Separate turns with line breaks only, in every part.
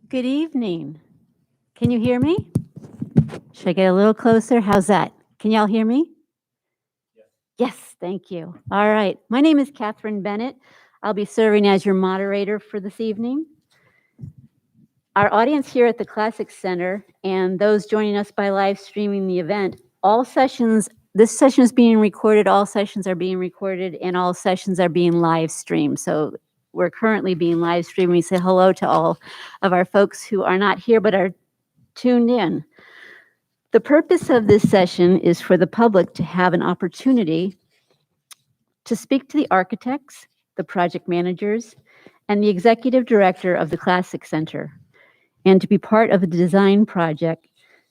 Good evening. Can you hear me? Should I get a little closer? How's that? Can y'all hear me? Yes, thank you. All right. My name is Catherine Bennett. I'll be serving as your moderator for this evening. Our audience here at the Classic Center and those joining us by live streaming the event, this session is being recorded, all sessions are being recorded, and all sessions are being live streamed. So we're currently being live streamed. We say hello to all of our folks who are not here but are tuned in. The purpose of this session is for the public to have an opportunity to speak to the architects, the project managers, and the executive director of the Classic Center, and to be part of the design project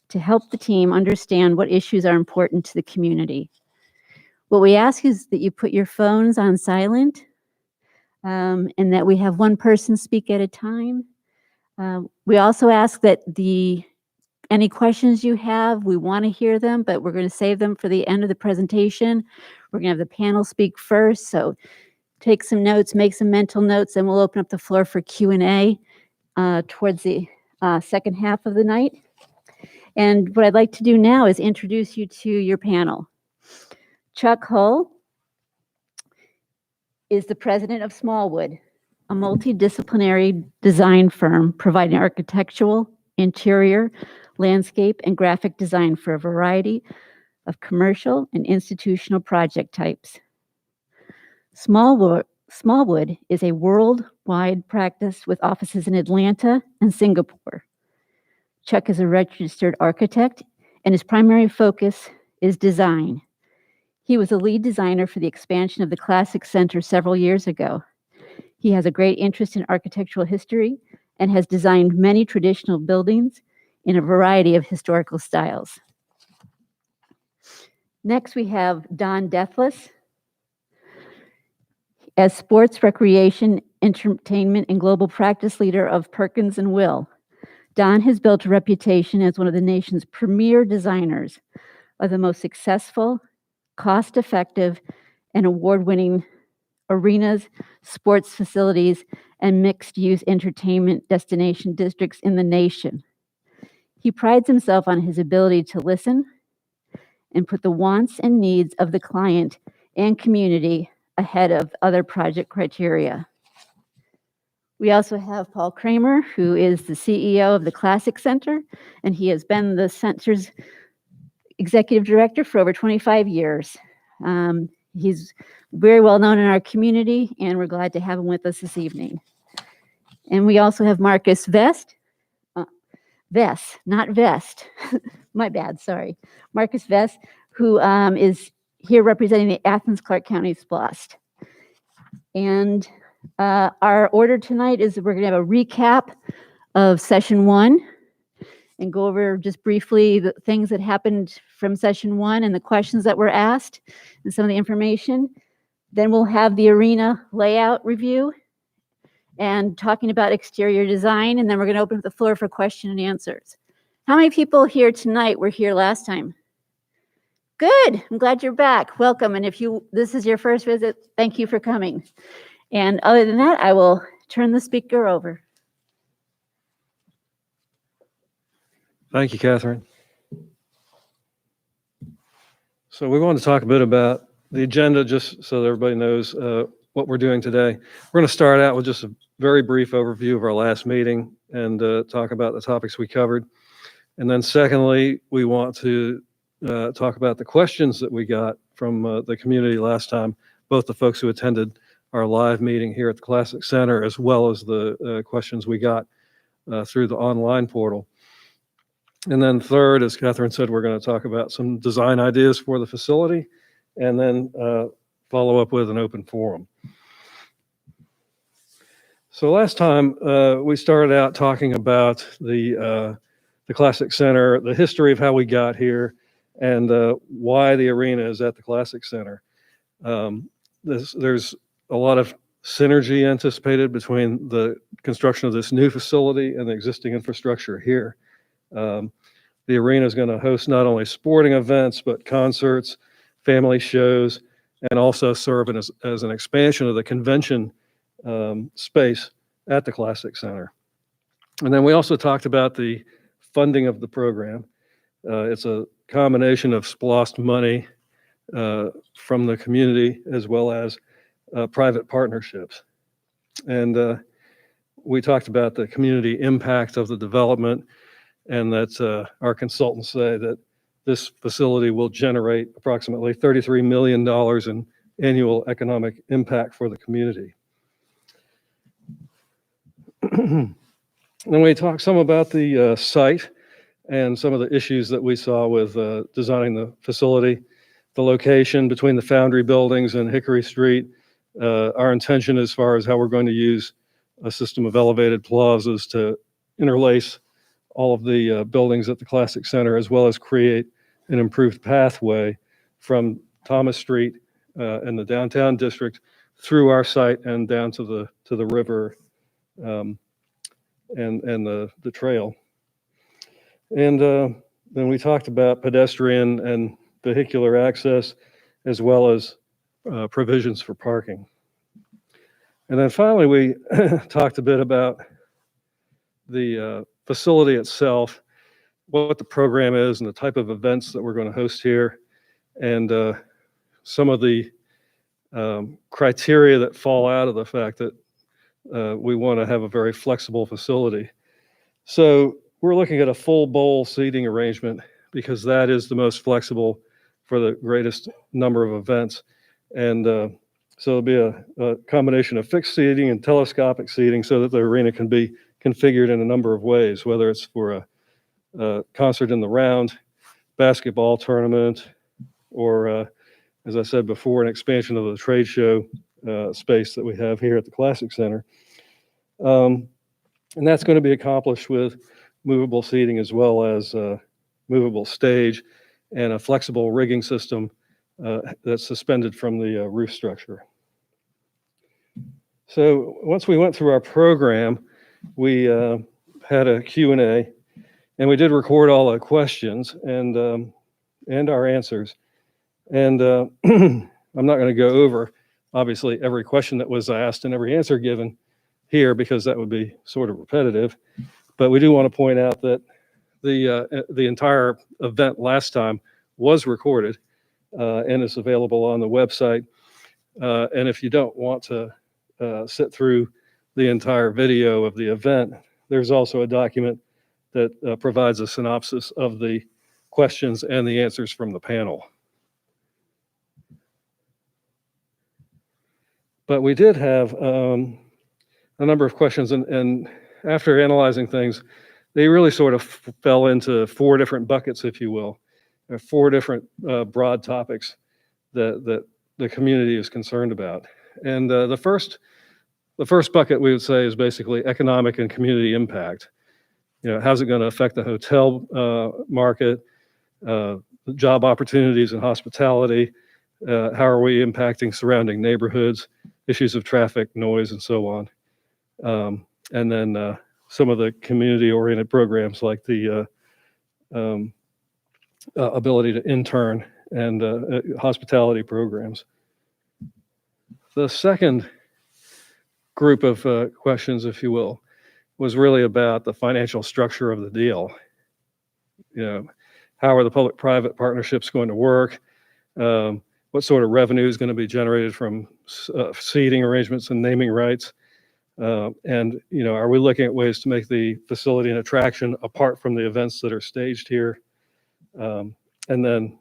to help the team understand what issues are important to the community. What we ask is that you put your phones on silent, and that we have one person speak at a time. We also ask that any questions you have, we want to hear them, but we're going to save them for the end of the presentation. We're going to have the panel speak first, so take some notes, make some mental notes, and we'll open up the floor for Q&A towards the second half of the night. And what I'd like to do now is introduce you to your panel. Chuck Hull is the president of Smallwood, a multidisciplinary design firm providing architectural, interior, landscape, and graphic design for a variety of commercial and institutional project types. Smallwood is a worldwide practice with offices in Atlanta and Singapore. Chuck is a registered architect, and his primary focus is design. He was a lead designer for the expansion of the Classic Center several years ago. He has a great interest in architectural history and has designed many traditional buildings in a variety of historical styles. Next, we have Don Deathless. As sports, recreation, entertainment, and global practice leader of Perkins and Will, Don has built a reputation as one of the nation's premier designers of the most successful, cost-effective, and award-winning arenas, sports facilities, and mixed-use entertainment destination districts in the nation. He prides himself on his ability to listen and put the wants and needs of the client and community ahead of other project criteria. We also have Paul Kramer, who is the CEO of the Classic Center, and he has been the center's executive director for over 25 years. He's very well known in our community, and we're glad to have him with us this evening. And we also have Marcus Vest, not Vest, my bad, sorry. Marcus Vest, who is here representing the Athens-Clarke County SPLOST. And our order tonight is that we're going to have a recap of session 1 and go over just briefly the things that happened from session 1 and the questions that were asked and some of the information. Then we'll have the arena layout review and talking about exterior design, and then we're going to open up the floor for question and answers. How many people here tonight were here last time? Good. I'm glad you're back. Welcome. And if this is your first visit, thank you for coming. And other than that, I will turn the speaker over.
Thank you, Catherine. So we want to talk a bit about the agenda, just so that everybody knows what we're doing today. We're going to start out with just a very brief overview of our last meeting and talk about the topics we covered. And then secondly, we want to talk about the questions that we got from the community last time, both the folks who attended our live meeting here at the Classic Center, as well as the questions we got through the online portal. And then third, as Catherine said, we're going to talk about some design ideas for the facility, and then follow up with an open forum. So last time we started out talking about the Classic Center, the history of how we got here, and why the arena is at the Classic Center. There's a lot of synergy anticipated between the construction of this new facility and the existing infrastructure here. The arena is going to host not only sporting events, but concerts, family shows, and also serve as an expansion of the convention space at the Classic Center. And then we also talked about the funding of the program. It's a combination of SPLOST money from the community as well as private partnerships. And we talked about the community impact of the development, and that our consultants say that this facility will generate approximately $33 million in annual economic impact for the community. Then we talked some about the site and some of the issues that we saw with designing the facility, the location between the Foundry buildings and Hickory Street, our intention as far as how we're going to use a system of elevated plazas to interlace all of the buildings at the Classic Center, as well as create an improved pathway from Thomas Street and the downtown district through our site and down to the river and the trail. And then we talked about pedestrian and vehicular access, as well as provisions for parking. And then finally, we talked a bit about the facility itself, what the program is and the type of events that we're going to host here, and some of the criteria that fall out of the fact that we want to have a very flexible facility. So we're looking at a full bowl seating arrangement because that is the most flexible for the greatest number of events. And so it'll be a combination of fixed seating and telescopic seating so that the arena can be configured in a number of ways, whether it's for a concert in the round, basketball tournament, or as I said before, an expansion of the trade show space that we have here at the Classic Center. And that's going to be accomplished with movable seating as well as movable stage and a flexible rigging system that's suspended from the roof structure. So once we went through our program, we had a Q&A, and we did record all the questions and our answers. And I'm not going to go over, obviously, every question that was asked and every answer given here because that would be sort of repetitive. But we do want to point out that the entire event last time was recorded and is available on the website. And if you don't want to sit through the entire video of the event, there's also a document that provides a synopsis of the questions and the answers from the panel. But we did have a number of questions, and after analyzing things, they really sort of fell into four different buckets, if you will. There are four different broad topics that the community is concerned about. And the first bucket we would say is basically economic and community impact. You know, how's it going to affect the hotel market, job opportunities in hospitality, how are we impacting surrounding neighborhoods, issues of traffic, noise, and so on. And then some of the community-oriented programs like the ability to intern and hospitality programs. The second group of questions, if you will, was really about the financial structure of the deal. You know, how are the public-private partnerships going to work? What sort of revenue is going to be generated from seating arrangements and naming rights? And, you know, are we looking at ways to make the facility an attraction apart from the events that are staged here? And then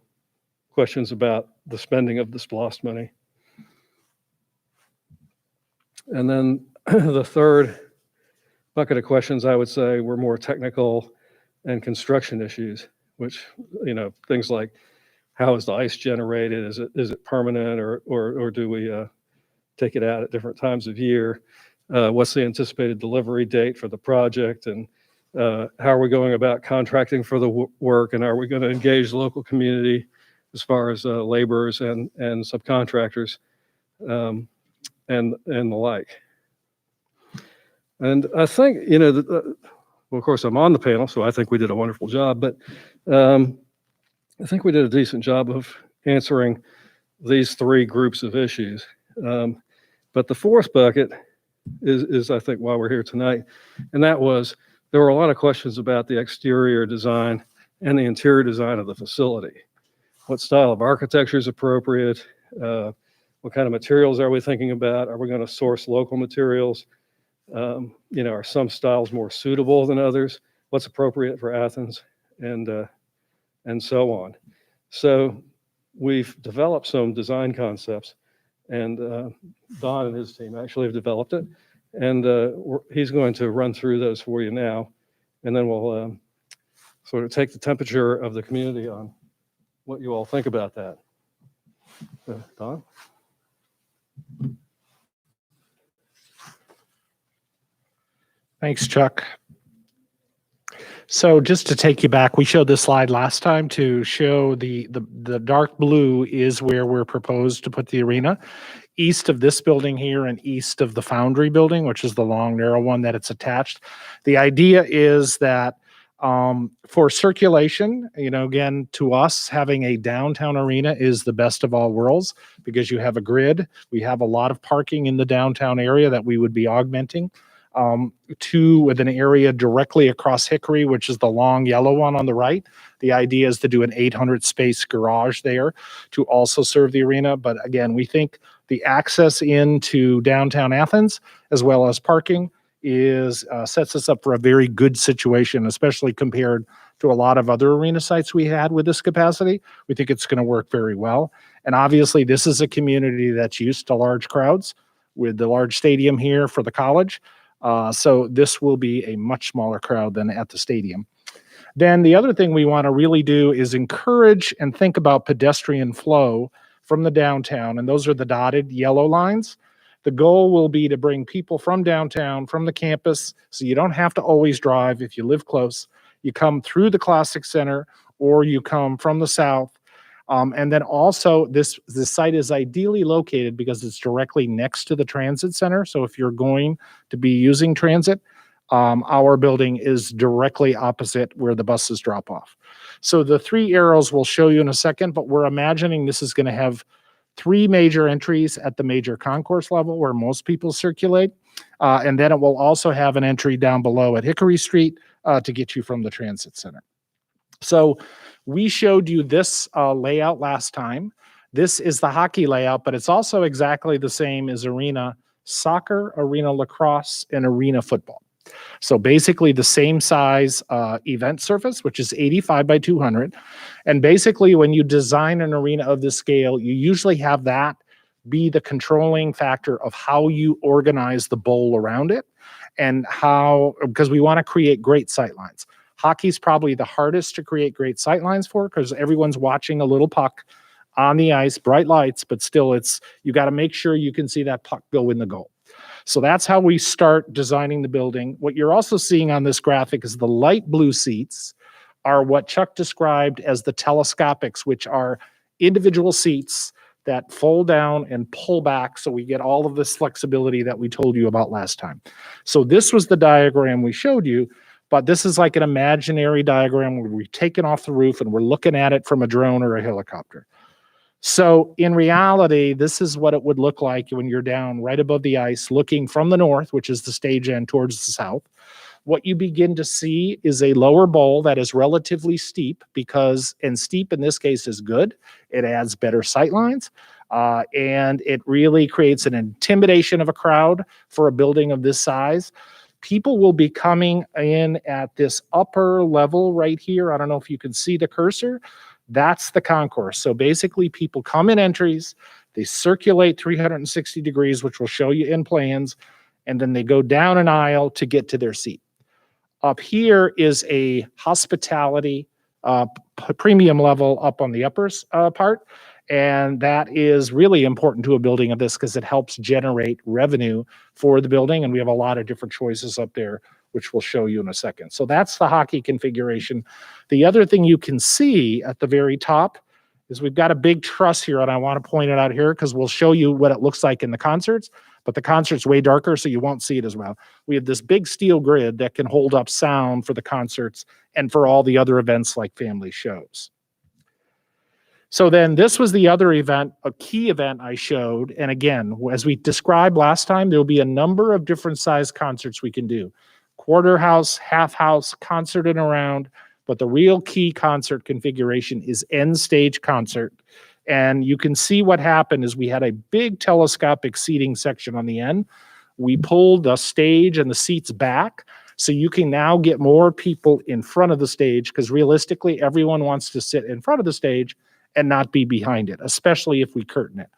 questions about the spending of the SPLOST money. And then the third bucket of questions, I would say, were more technical and construction issues, which, you know, things like how is the ice generated? Is it permanent, or do we take it out at different times of year? What's the anticipated delivery date for the project? And how are we going about contracting for the work? And are we going to engage the local community as far as laborers and subcontractors and the like? And I think, you know, well, of course, I'm on the panel, so I think we did a wonderful job, but I think we did a decent job of answering these three groups of issues. But the fourth bucket is I think why we're here tonight. And that was, there were a lot of questions about the exterior design and the interior design of the facility. What style of architecture is appropriate? What kind of materials are we thinking about? Are we going to source local materials? Are some styles more suitable than others? What's appropriate for Athens? And so on. So we've developed some design concepts, and Don and his team actually have developed it. And he's going to run through those for you now. And then we'll sort of take the temperature of the community on what you all think about that. Don?
Thanks, Chuck. So just to take you back, we showed this slide last time to show the dark blue is where we're proposed to put the arena, east of this building here and east of the Foundry building, which is the long, narrow one that it's attached. The idea is that for circulation, again, to us, having a downtown arena is the best of all worlds because you have a grid. We have a lot of parking in the downtown area that we would be augmenting. With an area directly across Hickory, which is the long yellow one on the right. The idea is to do an 800 space garage there to also serve the arena. But again, we think the access into downtown Athens, as well as parking, sets us up for a very good situation, especially compared to a lot of other arena sites we had with this capacity. We think it's going to work very well. And obviously, this is a community that's used to large crowds with the large stadium here for the college. So this will be a much smaller crowd than at the stadium. Then the other thing we want to really do is encourage and think about pedestrian flow from the downtown. And those are the dotted yellow lines. The goal will be to bring people from downtown, from the campus, so you don't have to always drive if you live close. You come through the Classic Center or you come from the south. And then also this site is ideally located because it's directly next to the transit center. So if you're going to be using transit, our building is directly opposite where the buses drop off. So the three arrows we'll show you in a second, but we're imagining this is going to have three major entries at the major concourse level where most people circulate. And then it will also have an entry down below at Hickory Street to get you from the transit center. So we showed you this layout last time. This is the hockey layout, but it's also exactly the same as arena soccer, arena lacrosse, and arena football. So basically the same size event surface, which is 85 by 200. And basically when you design an arena of this scale, you usually have that be the controlling factor of how you organize the bowl around it and because we want to create great sightlines. Hockey's probably the hardest to create great sightlines for because everyone's watching a little puck on the ice, bright lights, but still you got to make sure you can see that puck go in the goal. So that's how we start designing the building. What you're also seeing on this graphic is the light blue seats are what Chuck described as the telescopics, which are individual seats that fold down and pull back so we get all of this flexibility that we told you about last time. So this was the diagram we showed you. But this is like an imaginary diagram where we've taken off the roof and we're looking at it from a drone or a helicopter. So in reality, this is what it would look like when you're down right above the ice, looking from the north, which is the stage end, towards the south. What you begin to see is a lower bowl that is relatively steep and steep in this case is good. It adds better sightlines. And it really creates an intimidation of a crowd for a building of this size. People will be coming in at this upper level right here. I don't know if you can see the cursor. That's the concourse. So basically people come in entries, they circulate 360 degrees, which we'll show you in plans, and then they go down an aisle to get to their seat. Up here is a hospitality premium level up on the upper part. And that is really important to a building of this because it helps generate revenue for the building. And we have a lot of different choices up there, which we'll show you in a second. So that's the hockey configuration. The other thing you can see at the very top is we've got a big truss here. And I want to point it out here because we'll show you what it looks like in the concerts. But the concert's way darker, so you won't see it as well. We have this big steel grid that can hold up sound for the concerts and for all the other events like family shows. So then this was the other event, a key event I showed. And again, as we described last time, there'll be a number of different size concerts we can do. Quarter house, half house, concert and around. But the real key concert configuration is end stage concert. And you can see what happened is we had a big telescopic seating section on the end. We pulled the stage and the seats back. So you can now get more people in front of the stage because realistically, everyone wants to sit in front of the stage and not be behind it, especially if we curtain it.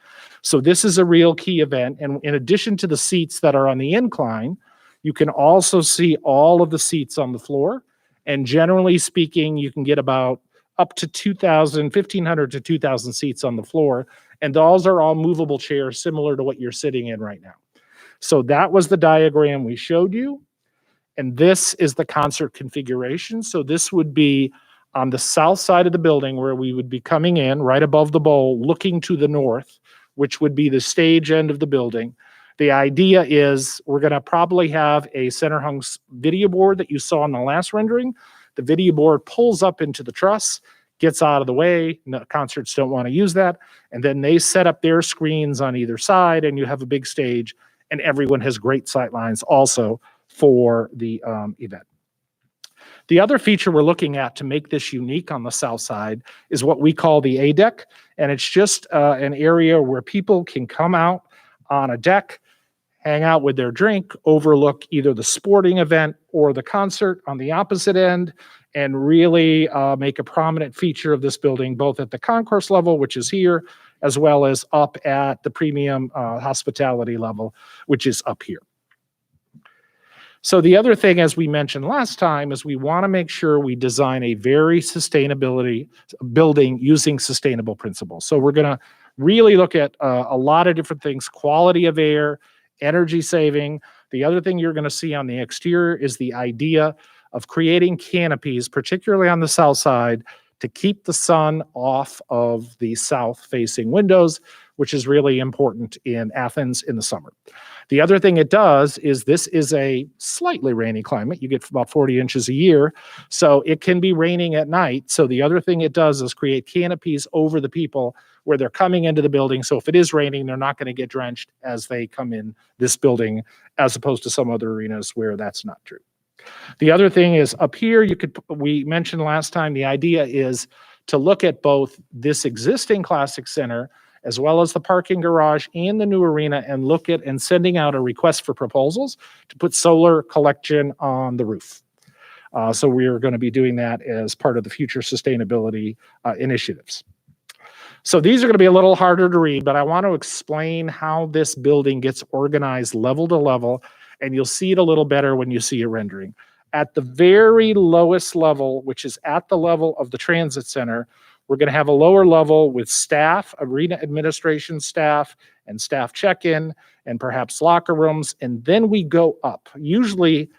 So this is a real key event. And in addition to the seats that are on the incline, you can also see all of the seats on the floor. And generally speaking, you can get about up to 1,500 to 2,000 seats on the floor. And those are all movable chairs similar to what you're sitting in right now. So that was the diagram we showed you. And this is the concert configuration. So this would be on the south side of the building where we would be coming in right above the bowl, looking to the north, which would be the stage end of the building. The idea is we're going to probably have a center hung video board that you saw in the last rendering. The video board pulls up into the truss, gets out of the way. No, concerts don't want to use that. And then they set up their screens on either side and you have a big stage and everyone has great sight lines also for the event. The other feature we're looking at to make this unique on the south side is what we call the A deck. And it's just an area where people can come out on a deck, hang out with their drink, overlook either the sporting event or the concert on the opposite end, and really make a prominent feature of this building, both at the concourse level, which is here, as well as up at the premium hospitality level, which is up here. So the other thing, as we mentioned last time, is we want to make sure we design a very sustainability building using sustainable principles. So we're going to really look at a lot of different things: quality of air, energy saving. The other thing you're going to see on the exterior is the idea of creating canopies, particularly on the south side, to keep the sun off of the south-facing windows, which is really important in Athens in the summer. The other thing it does is this is a slightly rainy climate. You get about 40 inches a year, so it can be raining at night. So the other thing it does is create canopies over the people where they're coming into the building. So if it is raining, they're not going to get drenched as they come in this building, as opposed to some other arenas where that's not true. The other thing is up here, we mentioned last time, the idea is to look at both this existing Classic Center as well as the parking garage and the new arena and look at and sending out a request for proposals to put solar collection on the roof. So we are going to be doing that as part of the future sustainability initiatives. So these are going to be a little harder to read, but I want to explain how this building gets organized level to level, and you'll see it a little better when you see a rendering. At the very lowest level, which is at the level of the transit center, we're going to have a lower level with staff, arena administration staff, and staff check-in, and perhaps locker rooms, and then we go up. Usually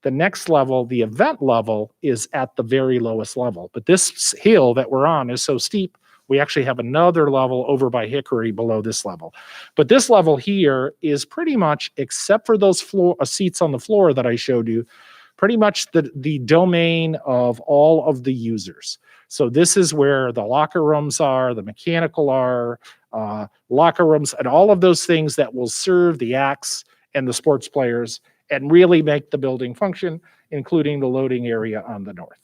the next level, the event level, is at the very lowest level. But this hill that we're on is so steep, we actually have another level over by Hickory below this level. But this level here is pretty much, except for those seats on the floor that I showed you, pretty much the domain of all of the users. So this is where the locker rooms are, the mechanical are, locker rooms, and all of those things that will serve the acts and the sports players and really make the building function, including the loading area on the north.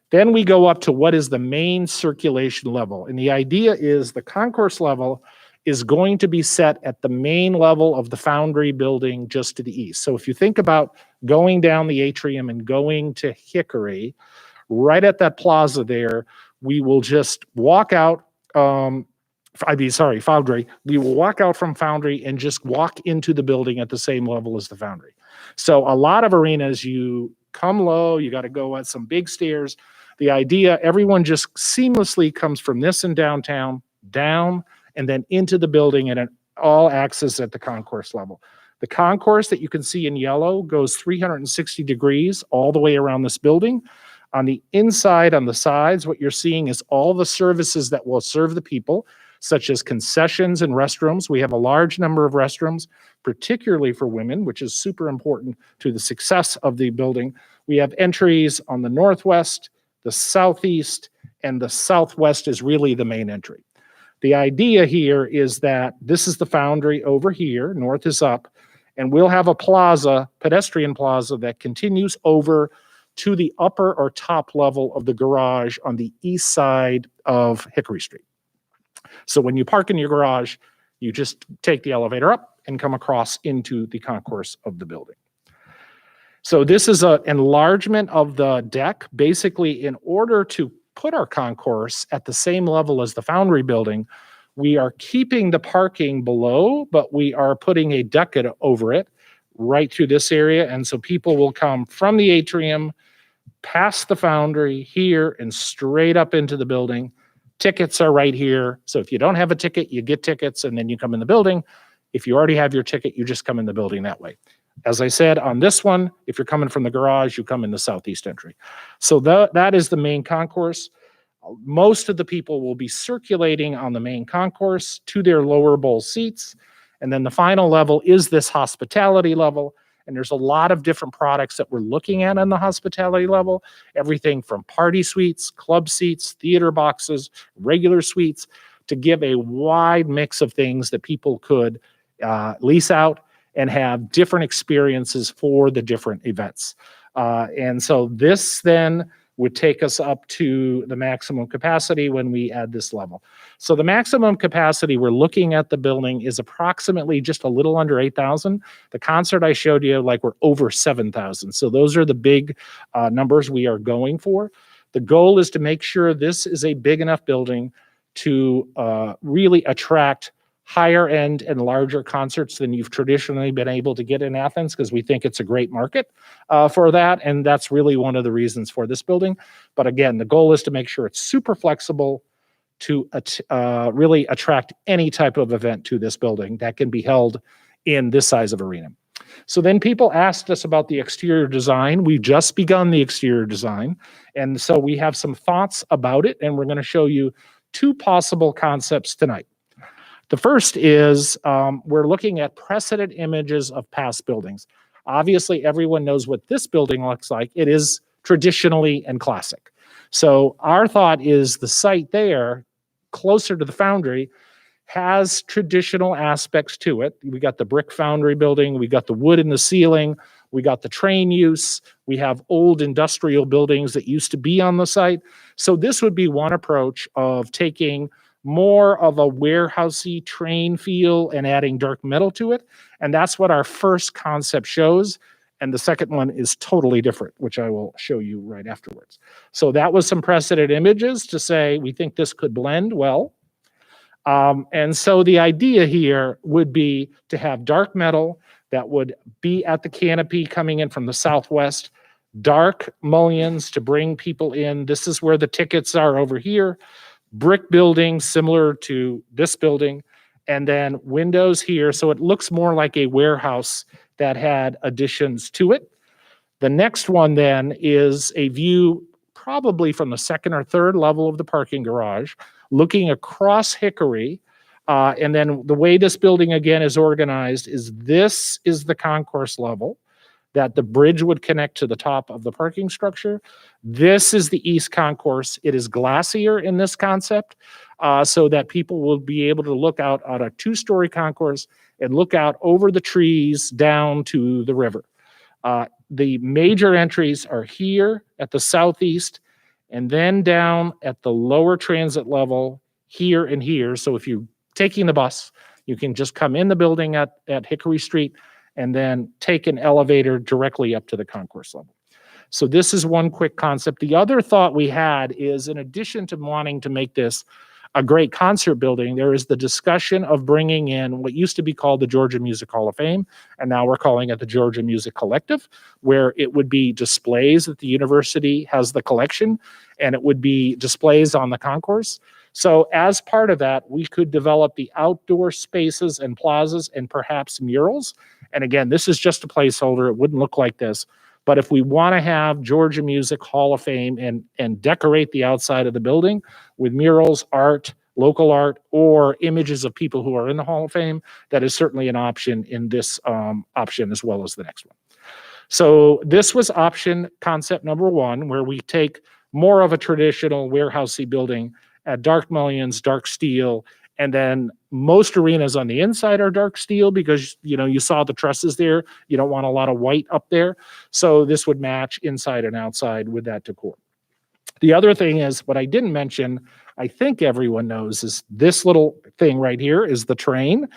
Then we go up to what is the main circulation level. And the idea is the concourse level is going to be set at the main level of the Foundry building just to the east. So if you think about going down the atrium and going to Hickory, right at that plaza there, we will just walk out, Foundry. We will walk out from Foundry and just walk into the building at the same level as the Foundry. So a lot of arenas, you come low, you got to go at some big stairs. The idea, everyone just seamlessly comes from this in downtown, down, and then into the building, and it all access at the concourse level. The concourse that you can see in yellow goes 360 degrees all the way around this building. On the inside, on the sides, what you're seeing is all the services that will serve the people, such as concessions and restrooms. We have a large number of restrooms, particularly for women, which is super important to the success of the building. We have entries on the northwest, the southeast, and the southwest is really the main entry. The idea here is that this is the foundry over here, north is up, and we'll have a plaza, pedestrian plaza, that continues over to the upper or top level of the garage on the east side of Hickory Street. So when you park in your garage, you just take the elevator up and come across into the concourse of the building. So this is an enlargement of the deck. Basically, in order to put our concourse at the same level as the foundry building, we are keeping the parking below, but we are putting a deck over it right through this area. And so people will come from the atrium, past the foundry here, and straight up into the building. Tickets are right here. So if you don't have a ticket, you get tickets and then you come in the building. If you already have your ticket, you just come in the building that way. As I said, on this one, if you're coming from the garage, you come in the southeast entry. So that is the main concourse. Most of the people will be circulating on the main concourse to their lower bowl seats. And then the final level is this hospitality level. And there's a lot of different products that we're looking at on the hospitality level. Everything from party suites, club seats, theater boxes, regular suites, to give a wide mix of things that people could lease out and have different experiences for the different events. And so this then would take us up to the maximum capacity when we add this level. So the maximum capacity we're looking at the building is approximately just a little under 8,000. The concert I showed you, like, we're over 7,000. So those are the big numbers we are going for. The goal is to make sure this is a big enough building to really attract higher end and larger concerts than you've traditionally been able to get in Athens, because we think it's a great market for that. And that's really one of the reasons for this building. But again, the goal is to make sure it's super flexible to really attract any type of event to this building that can be held in this size of arena. So then people asked us about the exterior design. We've just begun the exterior design. And so we have some thoughts about it, and we're going to show you two possible concepts tonight. The first is we're looking at precedent images of past buildings. Obviously, everyone knows what this building looks like. It is traditionally and classic. So our thought is the site there, closer to the foundry, has traditional aspects to it. We got the brick foundry building, we got the wood in the ceiling, we got the train use, we have old industrial buildings that used to be on the site. So this would be one approach of taking more of a warehousey train feel and adding dark metal to it. And that's what our first concept shows. And the second one is totally different, which I will show you right afterwards. So that was some precedent images to say we think this could blend well. And so the idea here would be to have dark metal that would be at the canopy coming in from the southwest, dark mullions to bring people in. This is where the tickets are over here. Brick building similar to this building, and then windows here. So it looks more like a warehouse that had additions to it. The next one then is a view probably from the second or third level of the parking garage, looking across Hickory. And then the way this building again is organized is this is the concourse level that the bridge would connect to the top of the parking structure. This is the east concourse. It is glacier in this concept, so that people will be able to look out on a two-story concourse and look out over the trees down to the river. The major entries are here at the southeast, and then down at the lower transit level here and here. So if you're taking the bus, you can just come in the building at Hickory Street and then take an elevator directly up to the concourse level. So this is one quick concept. The other thought we had is, in addition to wanting to make this a great concert building, there is the discussion of bringing in what used to be called the Georgia Music Hall of Fame, and now we're calling it the Georgia Music Collective, where it would be displays that the university has the collection, and it would be displays on the concourse. So as part of that, we could develop the outdoor spaces and plazas and perhaps murals. And again, this is just a placeholder. It wouldn't look like this. But if we want to have Georgia Music Hall of Fame and decorate the outside of the building with murals, art, local art, or images of people who are in the Hall of Fame, that is certainly an option in this option as well as the next one. So this was option concept number one, where we take more of a traditional warehousey building at dark mullions, dark steel, and then most arenas on the inside are dark steel because, you saw the trusses there. You don't want a lot of white up there. So this would match inside and outside with that decor. The other thing is, what I didn't mention, I think everyone knows, is this little thing right here is the train.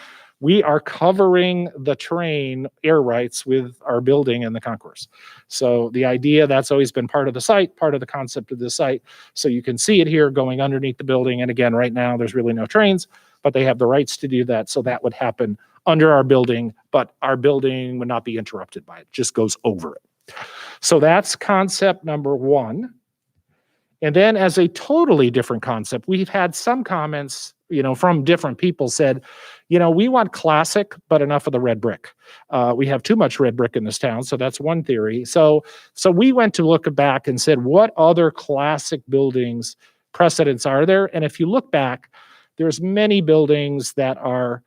We are covering the train air rights with our building and the concourse. So the idea, that's always been part of the site, part of the concept of the site. So you can see it here going underneath the building. And again, right now there's really no trains, but they have the rights to do that. So that would happen under our building, but our building would not be interrupted by it, just goes over it. So that's concept number one. And then as a totally different concept, we've had some comments, from different people said, we want classic, but enough of the red brick. We have too much red brick in this town. So that's one theory. So we went to look back and said, what other classic buildings precedents are there? And if you look back, there's many buildings that are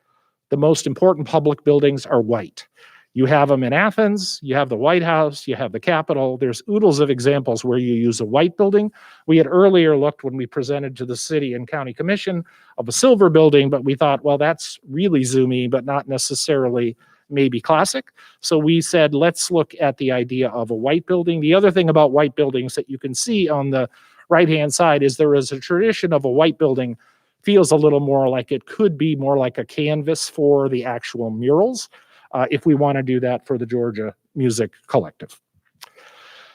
the most important public buildings are white. You have them in Athens, you have the White House, you have the Capitol. There's oodles of examples where you use a white building. We had earlier looked when we presented to the city and county commission of a silver building, but we thought, well, that's really zoomy, but not necessarily maybe classic. So we said, let's look at the idea of a white building. The other thing about white buildings that you can see on the right-hand side is there is a tradition of a white building feels a little more like it could be more like a canvas for the actual murals. If we want to do that for the Georgia Music Collective.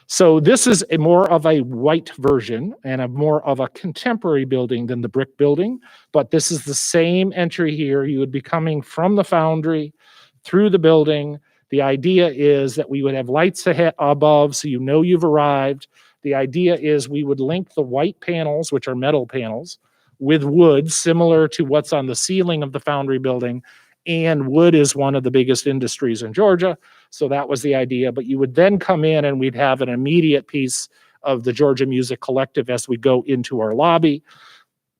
So this is more of a white version and a more of a contemporary building than the brick building, but this is the same entry here. You would be coming from the foundry through the building. The idea is that we would have lights ahead above so you've arrived. The idea is we would link the white panels, which are metal panels, with wood, similar to what's on the ceiling of the foundry building. And wood is one of the biggest industries in Georgia. So that was the idea. But you would then come in and we'd have an immediate piece of the Georgia Music Collective as we go into our lobby.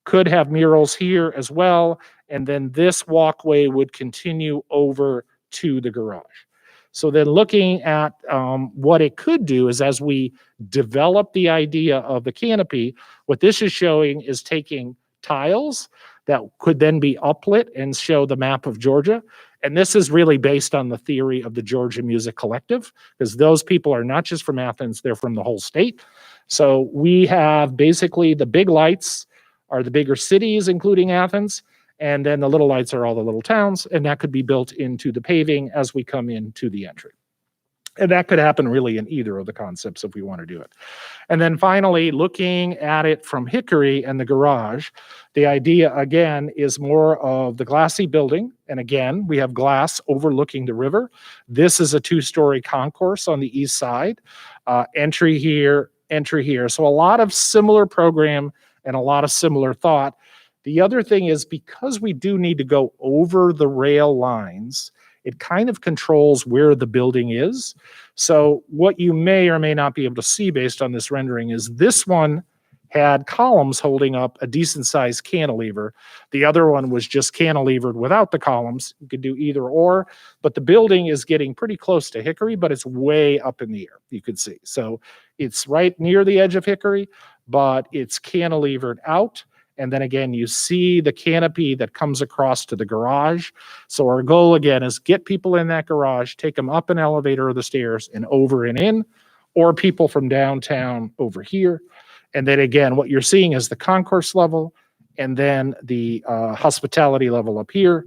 Could have murals here as well. And then this walkway would continue over to the garage. So then looking at what it could do is as we develop the idea of the canopy, what this is showing is taking tiles that could then be uplit and show the map of Georgia. And this is really based on the theory of the Georgia Music Collective, because those people are not just from Athens, they're from the whole state. So we have basically the big lights are the bigger cities, including Athens, and then the little lights are all the little towns, and that could be built into the paving as we come into the entry. And that could happen really in either of the concepts if we want to do it. And then finally, looking at it from Hickory and the garage, the idea again is more of the glassy building. And again, we have glass overlooking the river. This is a 2-story concourse on the east side. Entry here, entry here. So a lot of similar program and a lot of similar thought. The other thing is because we do need to go over the rail lines, it kind of controls where the building is. So what you may or may not be able to see based on this rendering is this one had columns holding up a decent sized cantilever. The other one was just cantilevered without the columns. You could do either or, but the building is getting pretty close to Hickory, but it's way up in the air, you could see. So it's right near the edge of Hickory, but it's cantilevered out. And then again, you see the canopy that comes across to the garage. So our goal again is get people in that garage, take them up an elevator or the stairs and over and in, or people from downtown over here. And then again, what you're seeing is the concourse level and then the hospitality level up here.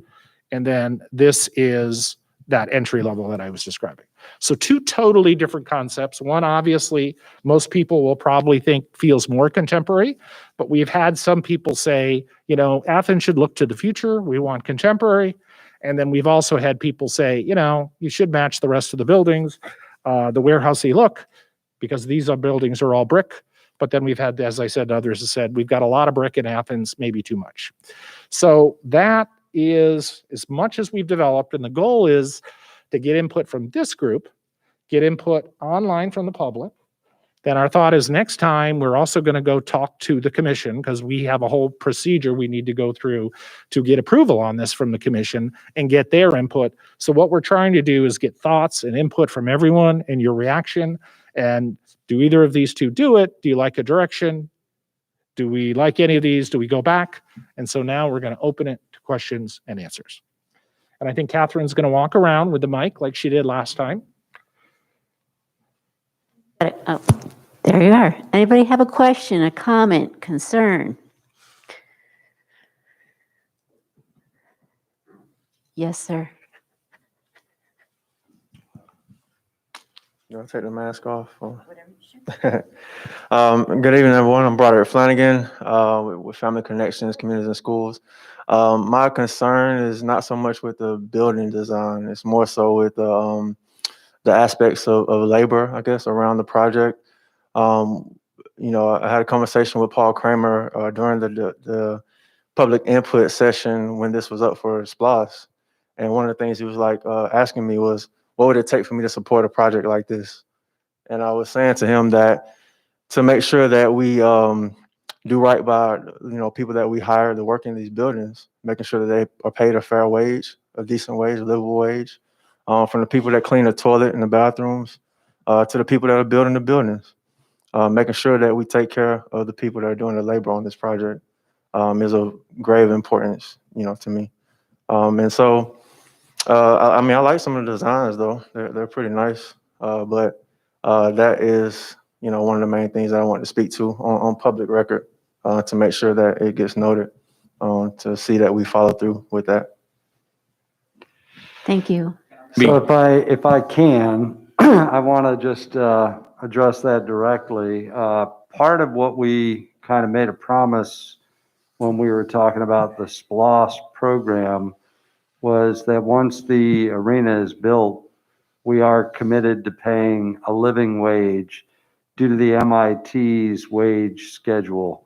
And then this is that entry level that I was describing. So 2 totally different concepts. One, obviously, most people will probably think feels more contemporary, but we've had some people say, Athens should look to the future. We want contemporary. And then we've also had people say, you should match the rest of the buildings, the warehousey look, because these buildings are all brick. But then we've had, as I said, others have said, we've got a lot of brick in Athens, maybe too much. So that is as much as we've developed. And the goal is to get input from this group, get input online from the public. Then our thought is next time we're also going to go talk to the commission because we have a whole procedure we need to go through to get approval on this from the commission and get their input. So what we're trying to do is get thoughts and input from everyone and your reaction. And do either of these two do it? Do you like a direction? Do we like any of these? Do we go back? And so now we're going to open it to questions and answers. And I think Catherine's going to walk around with the mic like she did last time.
Oh, there you are. Anybody have a question, a comment, concern? Yes, sir.
You want to take the mask off? Good evening, everyone. I'm Broderick Flanagan with Family Connections, Communities and Schools. My concern is not so much with the building design. It's more so with the aspects of labor, I guess, around the project. I had a conversation with Paul Kramer during the public input session when this was up for SPLOS. And one of the things he was asking me was, what would it take for me to support a project like this? And I was saying to him that to make sure that we do right by people that we hire to work in these buildings, making sure that they are paid a fair wage, a decent wage, a livable wage, from the people that clean the toilet and the bathrooms to the people that are building the buildings, making sure that we take care of the people that are doing the labor on this project is of grave importance, to me. And so. I like some of the designs though. They're pretty nice. But that is, one of the main things I want to speak to on public record to make sure that it gets noted, to see that we follow through with that.
Thank you.
So if I can, I want to just address that directly. Part of what we kind of made a promise when we were talking about the SPLOS program was that once the arena is built, we are committed to paying a living wage due to the MIT's wage schedule.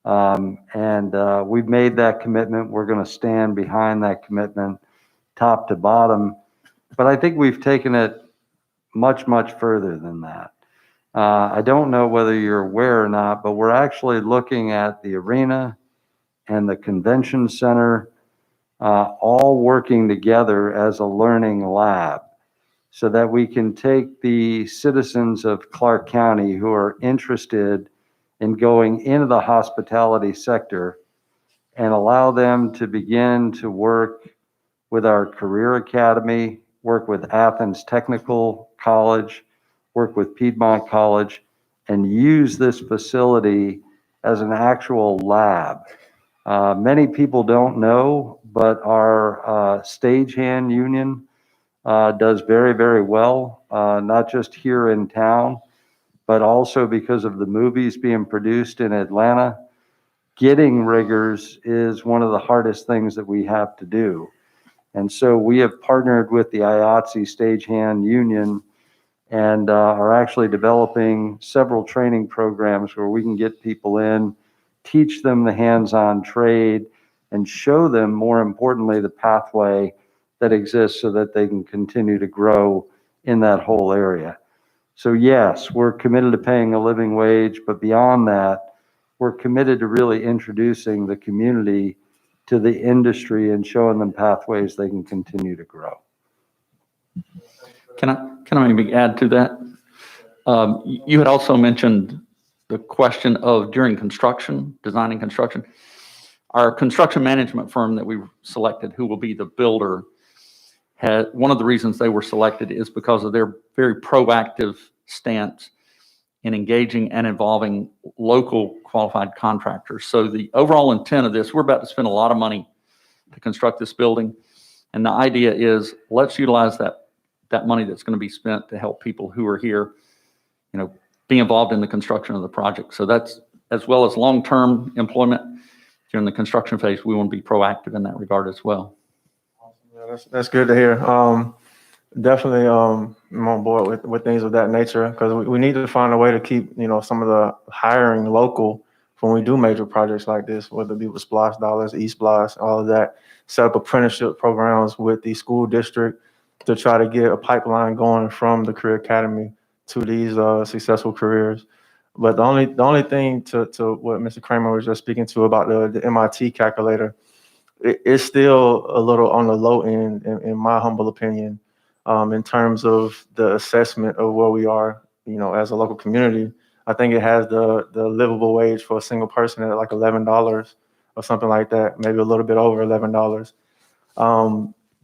We've made that commitment. We're going to stand behind that commitment top to bottom. But I think we've taken it much, much further than that. I don't know whether you're aware or not, but we're actually looking at the arena and the convention center all working together as a learning lab so that we can take the citizens of Clark County who are interested in going into the hospitality sector and allow them to begin to work with our Career Academy, work with Athens Technical College, work with Piedmont College, and use this facility as an actual lab. Many people don't know, but our stagehand union does very, very well, not just here in town, but also because of the movies being produced in Atlanta. Getting riggers is one of the hardest things that we have to do. And so we have partnered with the IATSE Stagehand Union and are actually developing several training programs where we can get people in, teach them the hands-on trade, and show them, more importantly, the pathway that exists so that they can continue to grow in that whole area. So yes, we're committed to paying a living wage, but beyond that, we're committed to really introducing the community to the industry and showing them pathways they can continue to grow.
Can I maybe add to that? You had also mentioned the question of during construction, designing construction. Our construction management firm that we selected, who will be the builder, had one of the reasons they were selected is because of their very proactive stance in engaging and involving local qualified contractors. So the overall intent of this, we're about to spend a lot of money to construct this building. And the idea is let's utilize that money that's going to be spent to help people who are here, be involved in the construction of the project. So that's, as well as long-term employment during the construction phase, we want to be proactive in that regard as well.
Yeah, that's good to hear. Definitely I'm on board with things of that nature because we need to find a way to keep, some of the hiring local when we do major projects like this, whether it be with SPLOS dollars, eSPLOS, all of that, set up apprenticeship programs with the school district to try to get a pipeline going from the Career Academy to these successful careers. But the only thing to what Mr. Kramer was just speaking to about the MIT calculator, it's still a little on the low end, in my humble opinion, in terms of the assessment of where we are as a local community, I think it has the livable wage for a single person at like $11 or something like that, maybe a little bit over $11.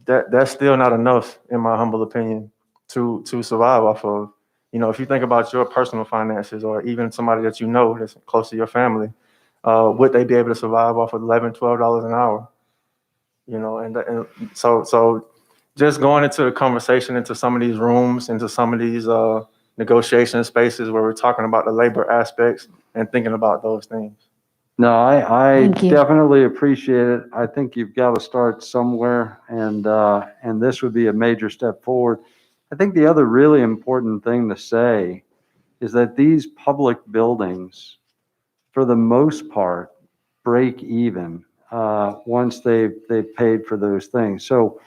That's still not enough, in my humble opinion, to survive off of. If you think about your personal finances, or even somebody that that's close to your family, would they be able to survive off of $11, $12 an hour? And so just going into the conversation, into some of these rooms, into some of these negotiation spaces where we're talking about the labor aspects and thinking about those things.
No, I
Thank you.
definitely appreciate it. I think you've got to start somewhere, and this would be a major step forward. I think the other really important thing to say is that these public buildings, for the most part, break even once they've paid for those things. So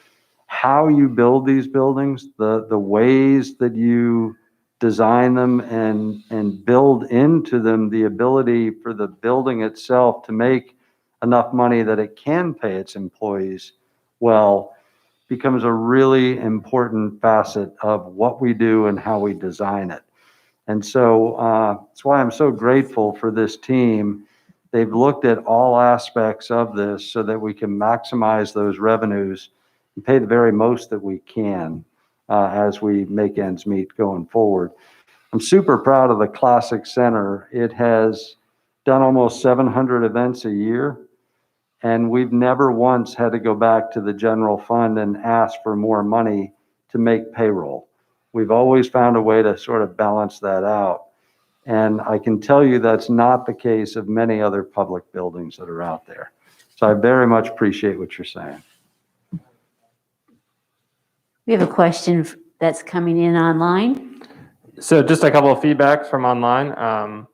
how you build these buildings, the ways that you design them and build into them the ability for the building itself to make enough money that it can pay its employees well, becomes a really important facet of what we do and how we design it. And so that's why I'm so grateful for this team. They've looked at all aspects of this so that we can maximize those revenues and pay the very most that we can as we make ends meet going forward. I'm super proud of the Classic Center. It has done almost 700 events a year, and we've never once had to go back to the general fund and ask for more money to make payroll. We've always found a way to sort of balance that out. And I can tell you that's not the case of many other public buildings that are out there. So I very much appreciate what you're saying.
We have a question that's coming in online.
So just a couple of feedbacks from online.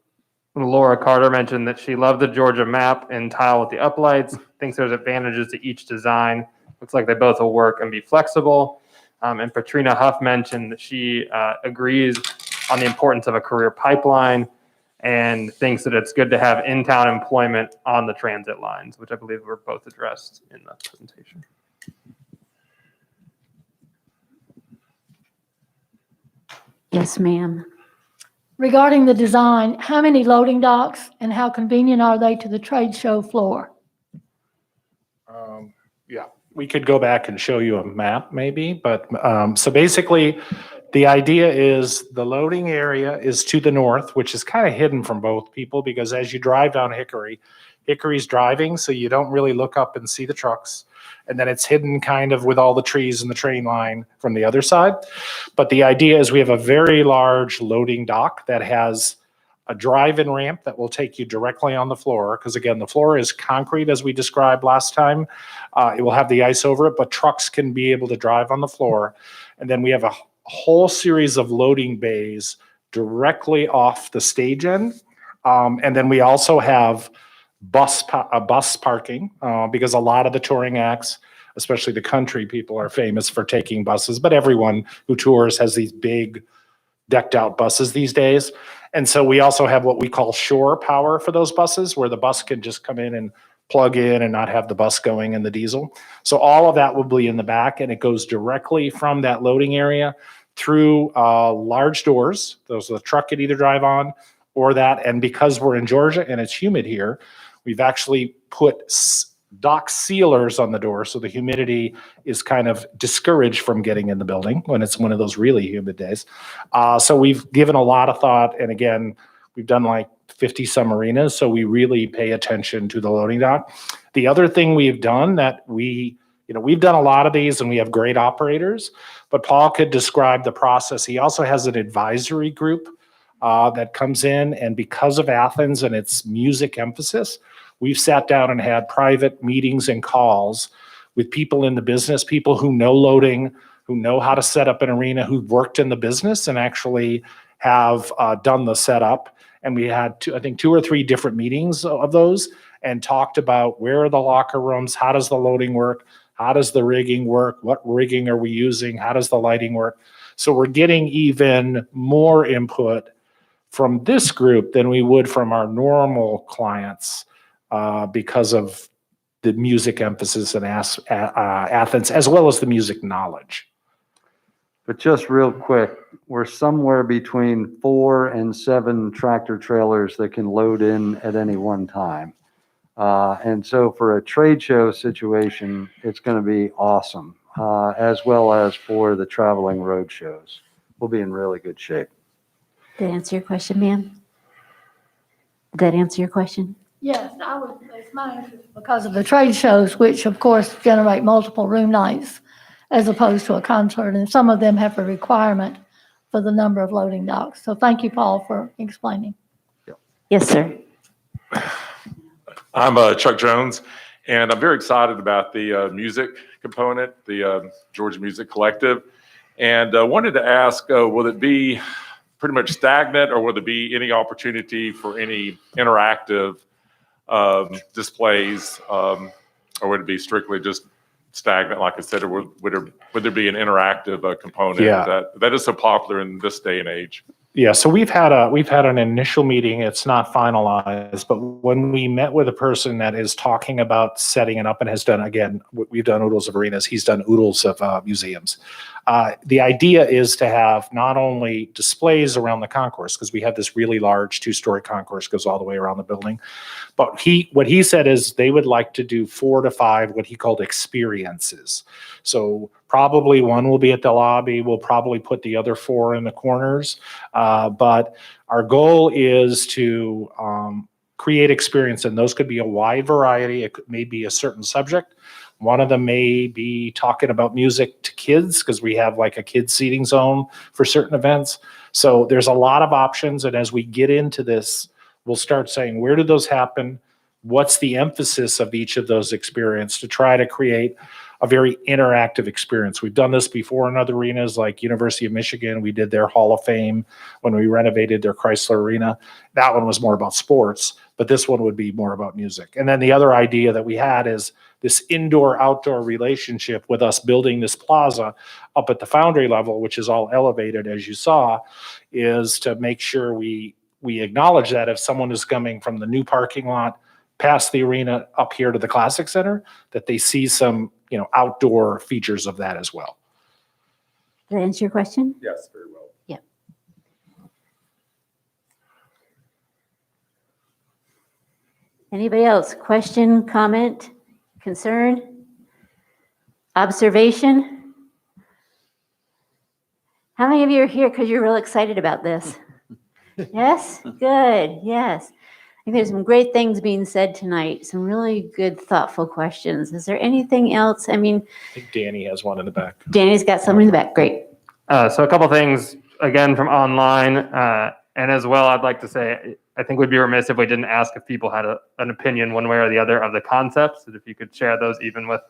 Laura Carter mentioned that she loved the Georgia map and tile with the uplights, thinks there's advantages to each design. Looks like they both will work and be flexible. And Patrina Huff mentioned that she agrees on the importance of a career pipeline and thinks that it's good to have in-town employment on the transit lines, which I believe were both addressed in the presentation.
Yes, ma'am.
Regarding the design, how many loading docks and how convenient are they to the trade show floor?
Yeah, we could go back and show you a map maybe, but so basically the idea is the loading area is to the north, which is kind of hidden from both people because as you drive down Hickory's driving, so you don't really look up and see the trucks. And then it's hidden kind of with all the trees and the train line from the other side. But the idea is we have a very large loading dock that has a drive-in ramp that will take you directly on the floor. Because again, the floor is concrete as we described last time. It will have the ice over it, but trucks can be able to drive on the floor. And then we have a whole series of loading bays directly off the stage end. And then we also have bus parking because a lot of the touring acts, especially the country people, are famous for taking buses, but everyone who tours has these big decked out buses these days. And so we also have what we call shore power for those buses, where the bus can just come in and plug in and not have the bus going in the diesel. So all of that will be in the back, and it goes directly from that loading area through large doors. Those the truck could either drive on or that. And because we're in Georgia and it's humid here, we've actually put dock sealers on the door, so the humidity is kind of discouraged from getting in the building when it's one of those really humid days. So we've given a lot of thought, and again, we've done like 50 some marinas, so we really pay attention to the loading dock. The other thing we've done that we've done a lot of these and we have great operators, but Paul could describe the process. He also has an advisory group that comes in, and because of Athens and its music emphasis, we've sat down and had private meetings and calls with people in the business, people who know loading, who know how to set up an arena, who've worked in the business and actually have done the setup. And we had I think 2 or 3 different meetings of those and talked about where are the locker rooms, how does the loading work, how does the rigging work, what rigging are we using, how does the lighting work. So we're getting even more input from this group than we would from our normal clients because of the music emphasis in Athens, as well as the music knowledge.
But just real quick, we're somewhere between 4 and 7 tractor trailers that can load in at any one time. And so for a trade show situation, it's going to be awesome, as well as for the traveling road shows. We'll be in really good shape.
Did that answer your question, ma'am? Did that answer your question?
Yes, it's my interest because of the trade shows, which of course generate multiple room nights as opposed to a concert, and some of them have a requirement for the number of loading docks. So thank you, Paul, for explaining.
Yes, sir.
I'm Chuck Jones, and I'm very excited about the music component, the Georgia Music Collective, and wanted to ask, will it be pretty much stagnant, or will there be any opportunity for any interactive displays, or would it be strictly just stagnant, like I said, or would there be an interactive component
Yeah.
that is so popular in this day and age?
Yeah, so we've had an initial meeting. It's not finalized, but when we met with a person that is talking about setting it up and has done, again, we've done oodles of arenas, he's done oodles of museums. The idea is to have not only displays around the concourse, because we have this really large 2-story concourse goes all the way around the building, but what he said is they would like to do 4 to 5 what he called experiences. So probably one will be at the lobby. We'll probably put the other 4 in the corners. But our goal is to create experience, and those could be a wide variety. It may be a certain subject. One of them may be talking about music to kids, because we have like a kids seating zone for certain events. So there's a lot of options. And as we get into this, we'll start saying, where do those happen? What's the emphasis of each of those experiences to try to create a very interactive experience. We've done this before in other arenas like University of Michigan. We did their Hall of Fame when we renovated their Chrysler Arena. That one was more about sports, but this one would be more about music. And then the other idea that we had is this indoor-outdoor relationship with us building this plaza up at the Foundry level, which is all elevated, as you saw, is to make sure we acknowledge that if someone is coming from the new parking lot past the arena up here to the Classic Center, that they see some outdoor features of that as well.
Did that answer your question?
Yes, very well.
Yeah. Anybody else? Question, comment, concern, observation? How many of you are here because you're real excited about this? Yes? Good. Yes. I think there's some great things being said tonight, some really good, thoughtful questions. Is there anything else? I mean,
I think Danny has one in the back.
Danny's got something in the back. Great.
So a couple things, again, from online. And as well, I'd like to say, I think we'd be remiss if we didn't ask if people had an opinion one way or the other of the concepts, and if you could share those even with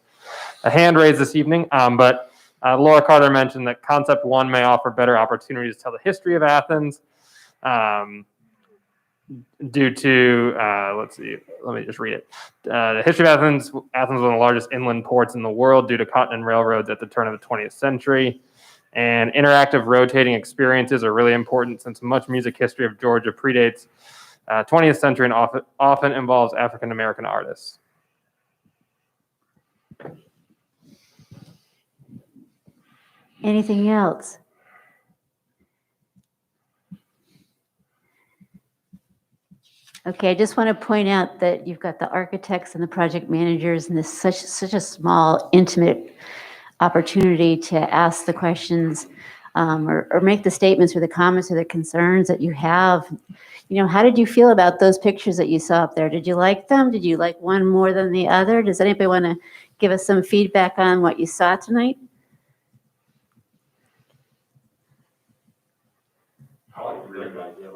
a hand raised this evening. But Laura Carter mentioned that concept 1 may offer better opportunities to tell the history of Athens. Due to, let's see, let me just read it. The history of Athens. Athens was one of the largest inland ports in the world due to cotton and railroads at the turn of the 20th century. And interactive rotating experiences are really important since much music history of Georgia predates 20th century and often involves African-American artists.
Anything else? Okay, I just want to point out that you've got the architects and the project managers, and this such a small, intimate opportunity to ask the questions or make the statements or the comments or the concerns that you have. How did you feel about those pictures that you saw up there? Did you like them? Did you like one more than the other? Does anybody want to give us some feedback on what you saw tonight?
I would agree with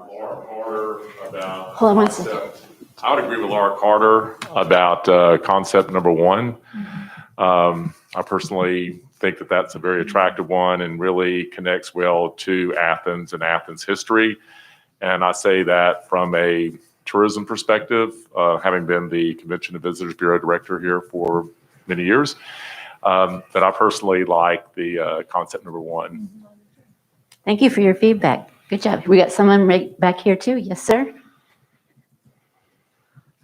Laura Carter about.
Hold on one second.
concept. I would agree with Laura Carter about concept number 1. I personally think that that's a very attractive one and really connects well to Athens and Athens history. And I say that from a tourism perspective, having been the Convention and Visitors Bureau director here for many years, that I personally like the concept number 1.
Thank you for your feedback. Good job. We got someone right back here too. Yes, sir.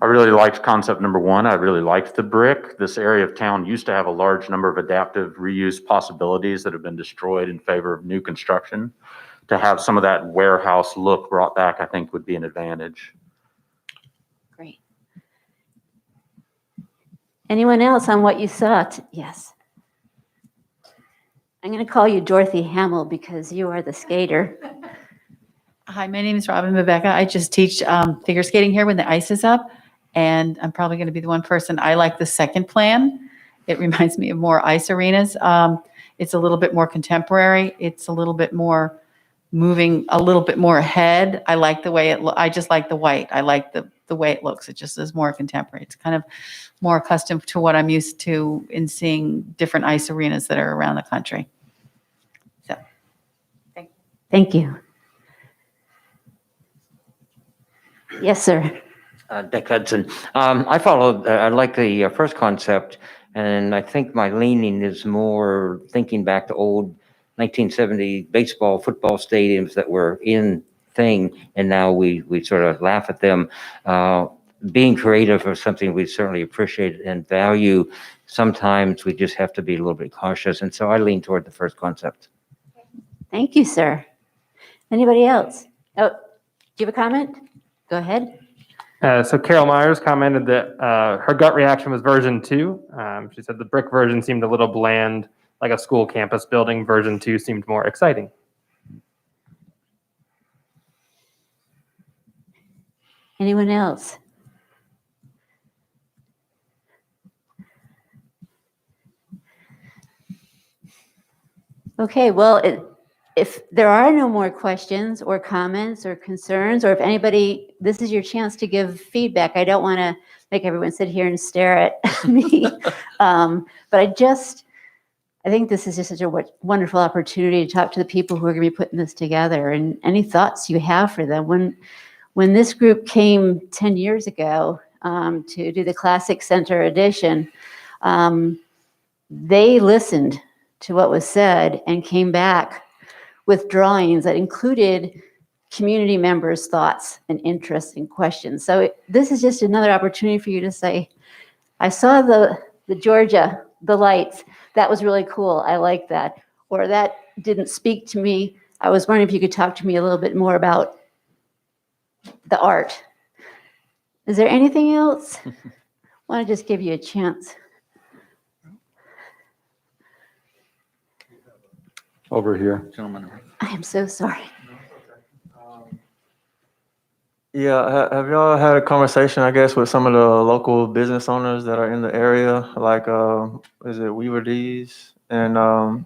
I really liked concept number one. I really liked the brick. This area of town used to have a large number of adaptive reuse possibilities that have been destroyed in favor of new construction. To have some of that warehouse look brought back, I think would be an advantage.
Great. Anyone else on what you saw? Yes. I'm going to call you Dorothy Hamill because you are the skater.
Hi, my name is Robin Rebecca. I just teach figure skating here when the ice is up, and I'm probably going to be the one person. I like the second plan. It reminds me of more ice arenas. It's a little bit more contemporary. It's a little bit more moving, a little bit more ahead. I like the way I just like the white. I like the way it looks. It just is more contemporary. It's kind of more accustomed to what I'm used to in seeing different ice arenas that are around the country. So,
Thank you. Yes, sir.
Dick Hudson. I like the first concept, and I think my leaning is more thinking back to old 1970 baseball, football stadiums that were in thing, and now we sort of laugh at them. Being creative is something we certainly appreciate and value. Sometimes we just have to be a little bit cautious, and so I lean toward the first concept.
Thank you, sir. Anybody else? Oh, do you have a comment? Go ahead.
So Carol Myers commented that her gut reaction was version 2. She said the brick version seemed a little bland, like a school campus building. Version 2 seemed more exciting.
Anyone else? Okay, well, if there are no more questions or comments or concerns, or if anybody, this is your chance to give feedback. I don't want to make everyone sit here and stare at me. But I think this is just such a wonderful opportunity to talk to the people who are going to be putting this together, and any thoughts you have for them. When this group came 10 years ago to do the Classic Center edition, they listened to what was said and came back with drawings that included community members' thoughts and interests and questions. So this is just another opportunity for you to say, I saw the Georgia, the lights, that was really cool, I like that. Or that didn't speak to me. I was wondering if you could talk to me a little bit more about the art. Is there anything else? I want to just give you a chance.
Over here.
Gentlemen.
I am so sorry.
Yeah, have y'all had a conversation, I guess, with some of the local business owners that are in the area, like, is it Weaver D's and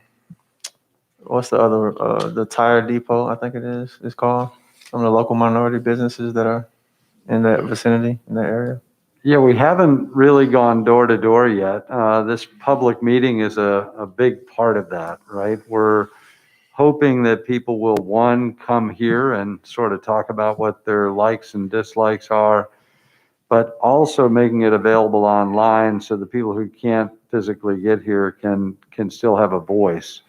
what's the other, the Tire Depot, I think it's called. Some of the local minority businesses that are in that vicinity, in that area.
Yeah, we haven't really gone door to door yet. This public meeting is a big part of that, right? We're hoping that people will, one, come here and sort of talk about what their likes and dislikes are, but also making it available online so the people who can't physically get here can still have a voice.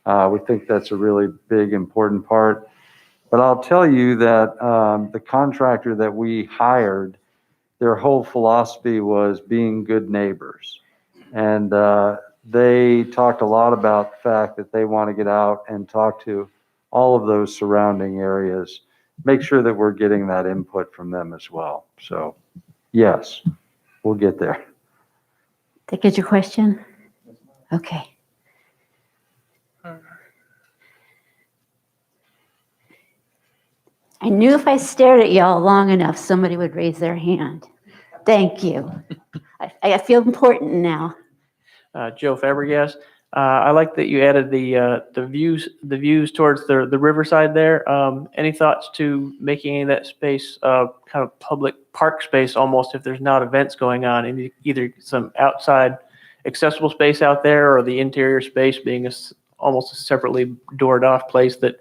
We think that's a really big, important part. But I'll tell you that the contractor that we hired, their whole philosophy was being good neighbors. And they talked a lot about the fact that they want to get out and talk to all of those surrounding areas, make sure that we're getting that input from them as well. So, yes, we'll get there.
Did I get your question? Okay. I knew if I stared at y'all long enough, somebody would raise their hand. Thank you. I feel important now.
Joe Fabregas. I like that you added the views towards the riverside there. Any thoughts to making any of that space kind of public park space almost if there's not events going on, and either some outside accessible space out there or the interior space being almost a separately doored off place that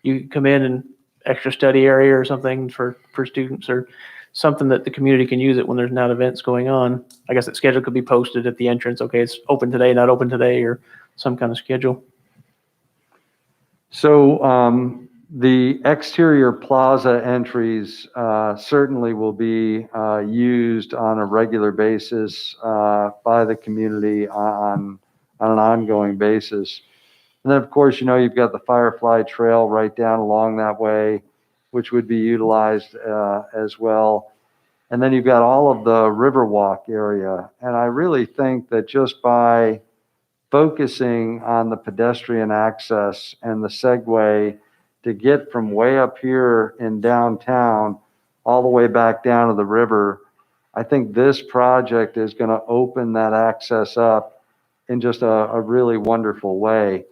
you come in and extra study area or something for students, or something that the community can use it when there's not events going on. I guess that schedule could be posted at the entrance. Okay, it's open today, not open today, or some kind of schedule.
So The exterior plaza entries certainly will be used on a regular basis by the community on an ongoing basis. And then, of course, you've got the Firefly Trail right down along that way, which would be utilized as well. And then you've got all of the Riverwalk area. And I really think that just by focusing on the pedestrian access and the Segway to get from way up here in downtown all the way back down to the river, I think this project is going to open that access up in just a really wonderful way.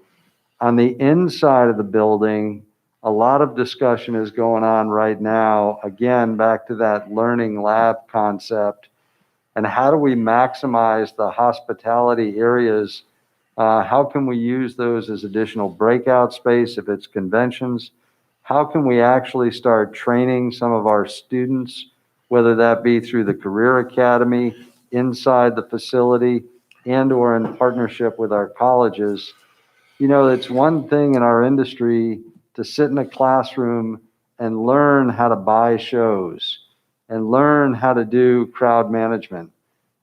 On the inside of the building, a lot of discussion is going on right now, again, back to that learning lab concept. And how do we maximize the hospitality areas? How can we use those as additional breakout space if it's conventions? How can we actually start training some of our students, whether that be through the Career Academy, inside the facility, and or in partnership with our colleges? It's one thing in our industry to sit in a classroom and learn how to buy shows and learn how to do crowd management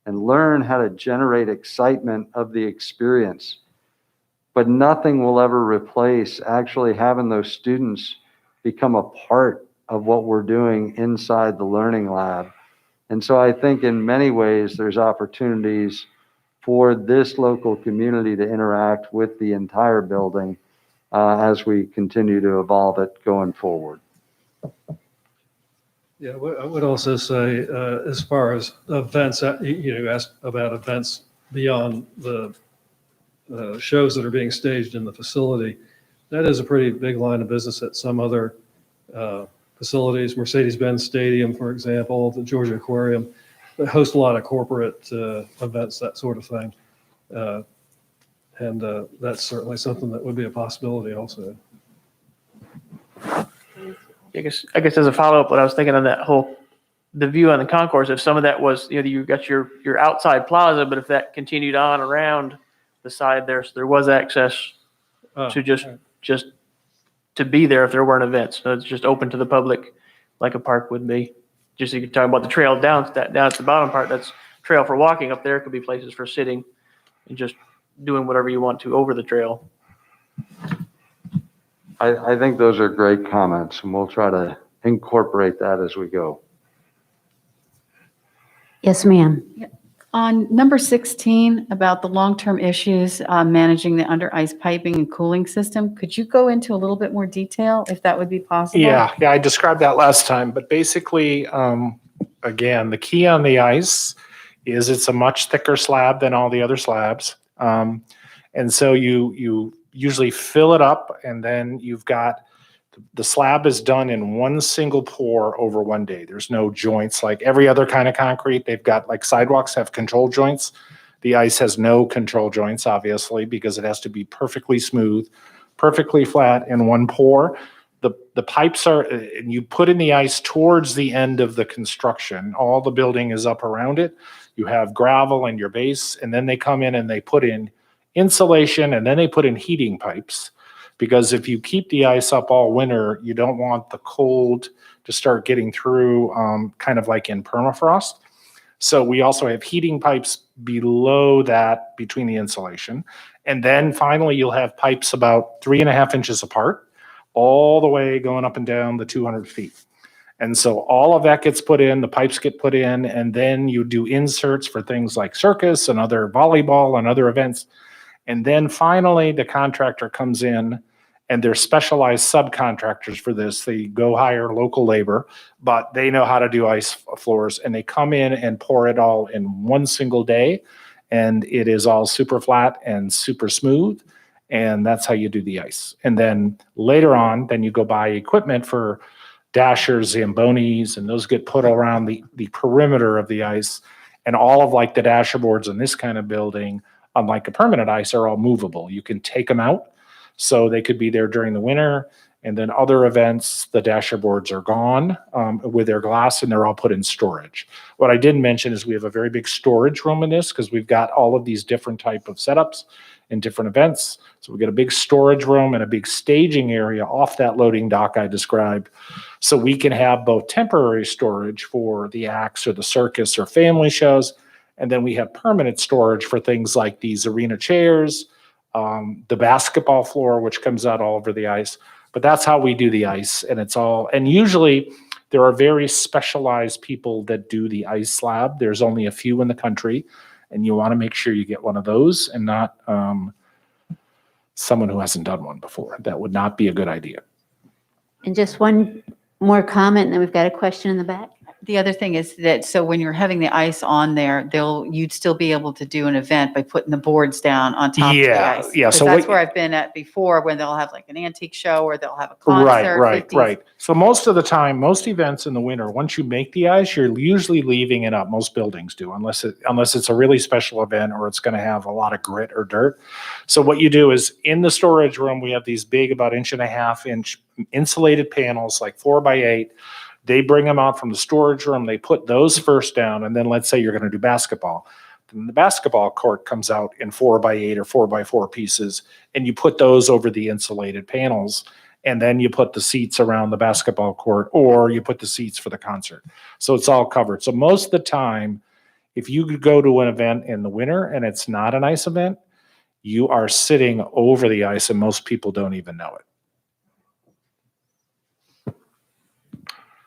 and learn how to generate excitement of the experience. But nothing will ever replace actually having those students become a part of what we're doing inside the learning lab. And so I think in many ways there's opportunities for this local community to interact with the entire building as we continue to evolve it going forward.
Yeah, I would also say, as far as events, you asked about events beyond the shows that are being staged in the facility. That is a pretty big line of business at some other facilities. Mercedes-Benz Stadium, for example, the Georgia Aquarium, they host a lot of corporate events, that sort of thing. And that's certainly something that would be a possibility also.
I guess as a follow-up, what I was thinking on that the view on the concourse, if some of that was, you got your outside plaza, but if that continued on around the side there, so there was access to just to be there if there weren't events. So it's just open to the public like a park would be. Just so you can talk about the trail down at the bottom part, that's trail for walking. Up there could be places for sitting and just doing whatever you want to over the trail.
I think those are great comments, and we'll try to incorporate that as we go.
Yes, ma'am.
On number 16, about the long-term issues, managing the under ice piping and cooling system, could you go into a little bit more detail if that would be possible?
Yeah, I described that last time, but basically, again, the key on the ice is it's a much thicker slab than all the other slabs. And so you usually fill it up, and then you've got the slab is done in one single pour over one day. There's no joints like every other kind of concrete. They've got, like, sidewalks have control joints. The ice has no control joints, obviously, because it has to be perfectly smooth, perfectly flat in one pour. The pipes are, and you put in the ice towards the end of the construction. All the building is up around it. You have gravel in your base, and then they come in and they put in insulation, and then they put in heating pipes. Because if you keep the ice up all winter, you don't want the cold to start getting through, kind of like in permafrost. So we also have heating pipes below that between the insulation. And then finally, you'll have pipes about 3.5 inches apart, all the way going up and down the 200 feet. And so all of that gets put in, the pipes get put in, and then you do inserts for things like circus and other volleyball and other events. And then finally, the contractor comes in, and they're specialized subcontractors for this. They go hire local labor, but they know how to do ice floors, and they come in and pour it all in one single day. And it is all super flat and super smooth. And that's how you do the ice. And then later on, then you go buy equipment for dashers, zambonis, and those get put around the perimeter of the ice. And all of, like, the dasher boards in this kind of building, unlike a permanent ice, are all movable. You can take them out. So they could be there during the winter, and then other events, the dasher boards are gone with their glass, and they're all put in storage. What I didn't mention is we have a very big storage room in this because we've got all of these different type of setups, in different events. So we get a big storage room and a big staging area off that loading dock I described. So we can have both temporary storage for the acts or the circus or family shows. And then we have permanent storage for things like these arena chairs, the basketball floor, which comes out all over the ice. But that's how we do the ice. And usually there are very specialized people that do the ice slab. There's only a few in the country, and you want to make sure you get one of those and not someone who hasn't done one before. That would not be a good idea.
And just one more comment, and then we've got a question in the back.
The other thing is that, so when you're having the ice on there, you'd still be able to do an event by putting the boards down on top of the ice.
Yeah.
'Cause
So
that's where I've been at before, when they'll have like an antique show or they'll have a concert.
Right.
50s.
So most of the time, most events in the winter, once you make the ice, you're usually leaving it up. Most buildings do, unless it's a really special event or it's going to have a lot of grit or dirt. So what you do is, in the storage room, we have these big, about 1.5-inch insulated panels, like 4x8. They bring them out from the storage room. They put those first down, and then let's say you're going to do basketball. Then the basketball court comes out in 4x8 or 4x4 pieces, and you put those over the insulated panels, and then you put the seats around the basketball court, or you put the seats for the concert. So it's all covered. So most of the time, if you go to an event in the winter and it's not an ice event, you are sitting over the ice, and most people don't even know it.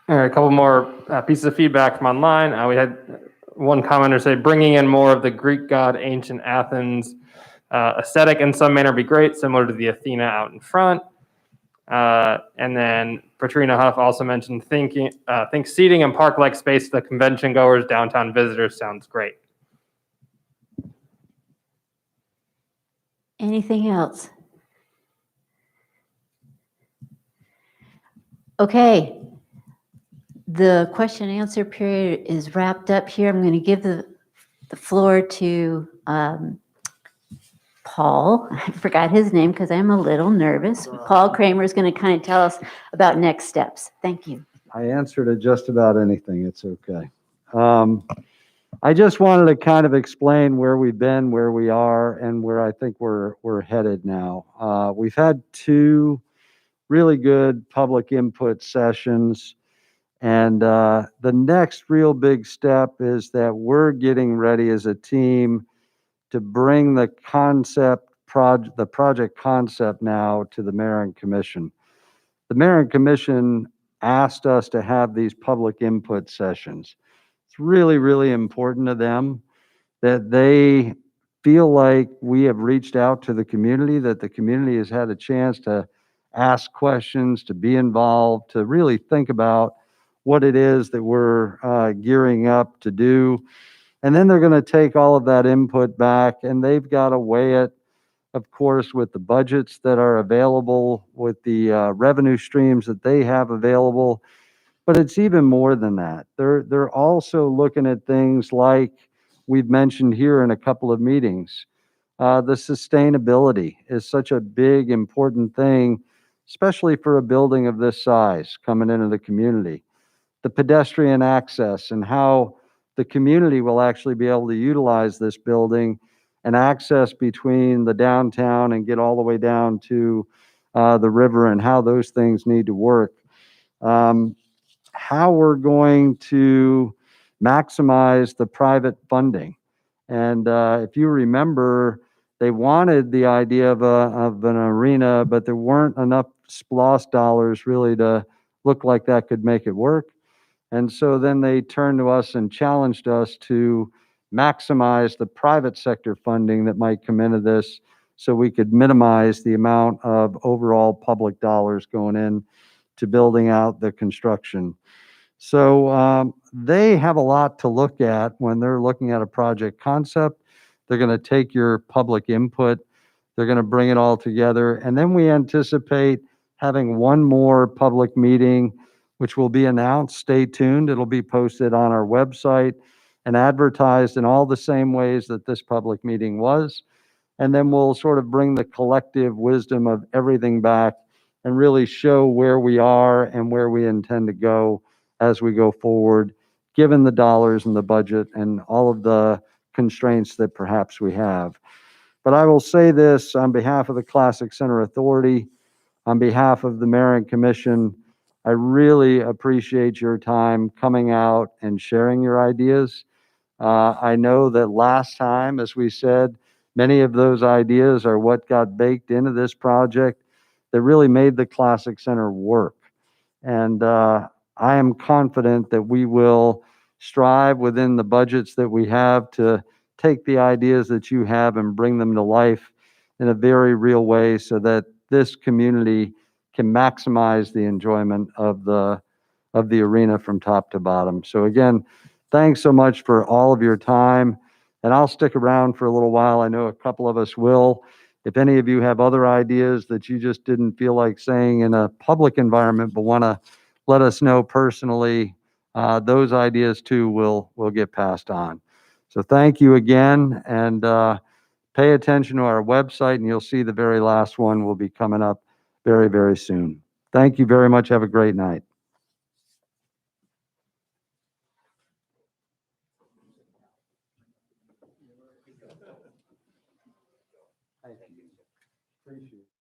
All right, a couple more pieces of feedback from online. We had one commenter say, bringing in more of the Greek god ancient Athens aesthetic in some manner would be great, similar to the Athena out in front. And then Patrina Huff also mentioned, think seating and park-like space for the convention goers, downtown visitors sounds great.
Anything else? Okay. The question and answer period is wrapped up here. I'm going to give the floor to Paul. I forgot his name because I'm a little nervous. Paul Kramer is going to kind of tell us about next steps. Thank you.
I answered to just about anything. It's okay. I just wanted to kind of explain where we've been, where we are, and where I think we're headed now. We've had 2 really good public input sessions. And the next real big step is that we're getting ready as a team to bring the project concept now to the Mayor and Commission. The Mayor and Commission asked us to have these public input sessions. It's really, really important to them that they feel like we have reached out to the community, that the community has had a chance to ask questions, to be involved, to really think about what it is that we're gearing up to do. And then they're going to take all of that input back, and they've got to weigh it, of course, with the budgets that are available, with the revenue streams that they have available. But it's even more than that. They're also looking at things like we've mentioned here in a couple of meetings. The sustainability is such a big, important thing, especially for a building of this size coming into the community. The pedestrian access and how the community will actually be able to utilize this building and access between the downtown and get all the way down to the river, and how those things need to work. How we're going to maximize the private funding. And if you remember, they wanted the idea of an arena, but there weren't enough SPLOST dollars really to look like that could make it work. And so then they turned to us and challenged us to maximize the private sector funding that might come into this, so we could minimize the amount of overall public dollars going in to building out the construction. So they have a lot to look at when they're looking at a project concept. They're going to take your public input. They're going to bring it all together. And then we anticipate having one more public meeting, which will be announced. Stay tuned. It'll be posted on our website and advertised in all the same ways that this public meeting was. And then we'll sort of bring the collective wisdom of everything back and really show where we are and where we intend to go as we go forward, given the dollars and the budget and all of the constraints that perhaps we have. But I will say this on behalf of the Classic Center Authority, on behalf of the Mayor and Commission, I really appreciate your time coming out and sharing your ideas. I know that last time, as we said, many of those ideas are what got baked into this project that really made the Classic Center work. And I am confident that we will strive within the budgets that we have to take the ideas that you have and bring them to life in a very real way so that this community can maximize the enjoyment of the arena from top to bottom. So again, thanks so much for all of your time. And I'll stick around for a little while. I know a couple of us will. If any of you have other ideas that you just didn't feel like saying in a public environment, but want to let us know personally, those ideas too will get passed on. So thank you again, and pay attention to our website, and you'll see the very last one will be coming up very, very soon. Thank you very much. Have a great night. Thank you. Appreciate it.